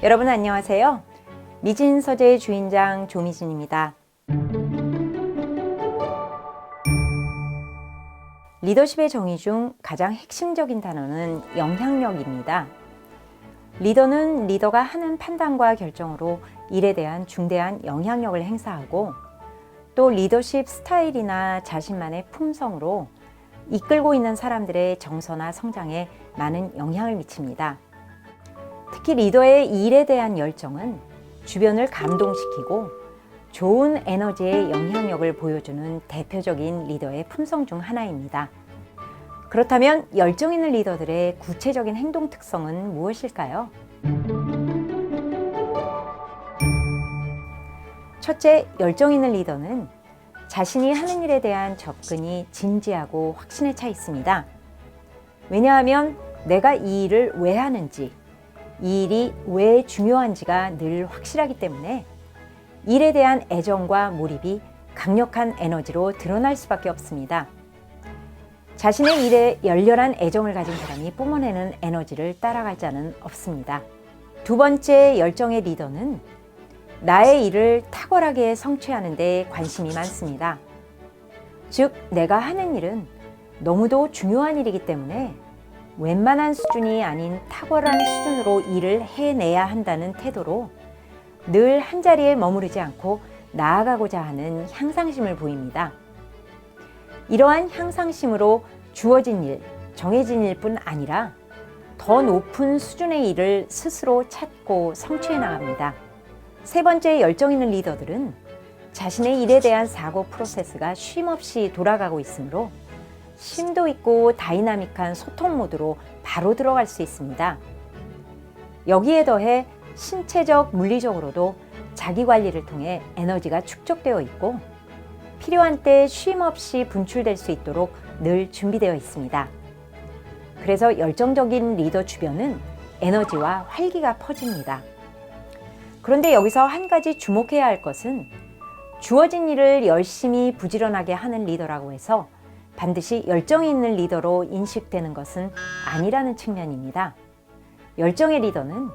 여러분 안녕하세요. 미진 서재의 주인장 조미진입니다. 리더십의 정의 중 가장 핵심적인 단어는 영향력입니다. 리더는 리더가 하는 판단과 결정으로 일에 대한 중대한 영향력을 행사하고 또 리더십 스타일이나 자신만의 품성으로 이끌고 있는 사람들의 정서나 성장에 많은 영향을 미칩니다. 특히 리더의 일에 대한 열정은 주변을 감동시키고 좋은 에너지의 영향력을 보여주는 대표적인 리더의 품성 중 하나입니다. 그렇다면 열정 있는 리더들의 구체적인 행동 특성은 무엇일까요? 첫째, 열정 있는 리더는 자신이 하는 일에 대한 접근이 진지하고 확신에 차 있습니다. 왜냐하면 내가 이 일을 왜 하는지, 이 일이 왜 중요한지가 늘 확실하기 때문에 일에 대한 애정과 몰입이 강력한 에너지로 드러날 수밖에 없습니다. 자신의 일에 열렬한 애정을 가진 사람이 뿜어내는 에너지를 따라갈 자는 없습니다. 두 번째 열정의 리더는 나의 일을 탁월하게 성취하는 데 관심이 많습니다. 즉, 내가 하는 일은 너무도 중요한 일이기 때문에 웬만한 수준이 아닌 탁월한 수준으로 일을 해내야 한다는 태도로 늘 한자리에 머무르지 않고 나아가고자 하는 향상심을 보입니다. 이러한 향상심으로 주어진 일, 정해진 일뿐 아니라 더 높은 수준의 일을 스스로 찾고 성취해 나갑니다. 세 번째 열정 있는 리더들은 자신의 일에 대한 사고 프로세스가 쉼없이 돌아가고 있으므로 심도 있고 다이나믹한 소통 모드로 바로 들어갈 수 있습니다. 여기에 더해 신체적, 물리적으로도 자기 관리를 통해 에너지가 축적되어 있고 필요한 때 쉼없이 분출될 수 있도록 늘 준비되어 있습니다. 그래서 열정적인 리더 주변은 에너지와 활기가 퍼집니다. 그런데 여기서 한 가지 주목해야 할 것은 주어진 일을 열심히 부지런하게 하는 리더라고 해서 반드시 열정이 있는 리더로 인식되는 것은 아니라는 측면입니다. 열정의 리더는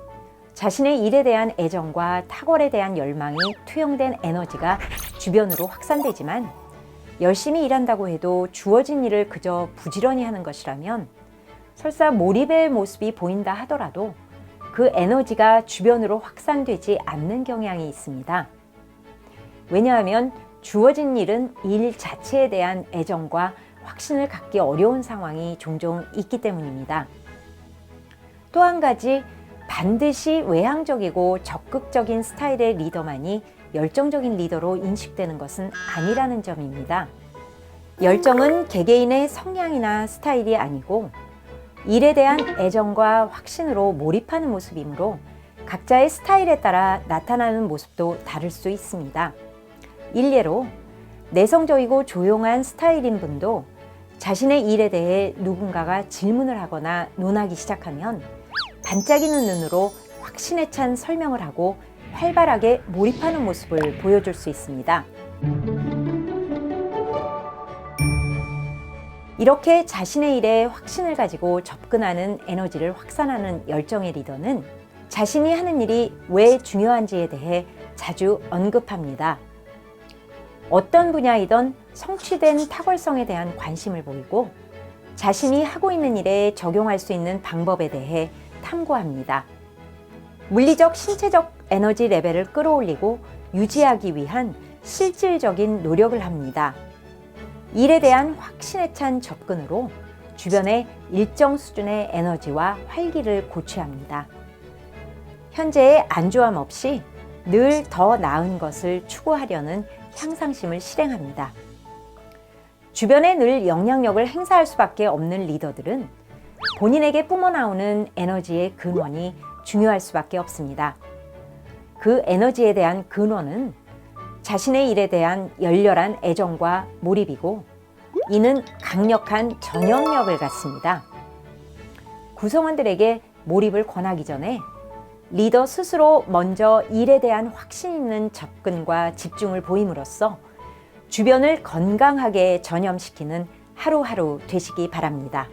자신의 일에 대한 애정과 탁월에 대한 열망이 투영된 에너지가 주변으로 확산되지만 열심히 일한다고 해도 주어진 일을 그저 부지런히 하는 것이라면 설사 몰입의 모습이 보인다 하더라도 그 에너지가 주변으로 확산되지 않는 경향이 있습니다. 왜냐하면 주어진 일은 일 자체에 대한 애정과 확신을 갖기 어려운 상황이 종종 있기 때문입니다. 또 한 가지, 반드시 외향적이고 적극적인 스타일의 리더만이 열정적인 리더로 인식되는 것은 아니라는 점입니다. 열정은 개개인의 성향이나 스타일이 아니고 일에 대한 애정과 확신으로 몰입하는 모습이므로 각자의 스타일에 따라 나타나는 모습도 다를 수 있습니다. 일례로 내성적이고 조용한 스타일인 분도 자신의 일에 대해 누군가가 질문을 하거나 논하기 시작하면 반짝이는 눈으로 확신에 찬 설명을 하고 활발하게 몰입하는 모습을 보여줄 수 있습니다. 이렇게 자신의 일에 확신을 가지고 접근하는 에너지를 확산하는 열정의 리더는 자신이 하는 일이 왜 중요한지에 대해 자주 언급합니다. 어떤 분야이든 성취된 탁월성에 대한 관심을 보이고 자신이 하고 있는 일에 적용할 수 있는 방법에 대해 탐구합니다. 물리적, 신체적 에너지 레벨을 끌어올리고 유지하기 위한 실질적인 노력을 합니다. 일에 대한 확신에 찬 접근으로 주변에 일정 수준의 에너지와 활기를 고취합니다. 현재의 안주함 없이 늘 더 나은 것을 추구하려는 향상심을 실행합니다. 주변에 늘 영향력을 행사할 수밖에 없는 리더들은 본인에게 뿜어나오는 에너지의 근원이 중요할 수밖에 없습니다. 그 에너지에 대한 근원은 자신의 일에 대한 열렬한 애정과 몰입이고 이는 강력한 전염력을 갖습니다. 구성원들에게 몰입을 권하기 전에 리더 스스로 먼저 일에 대한 확신 있는 접근과 집중을 보임으로써 주변을 건강하게 전염시키는 하루하루 되시기 바랍니다.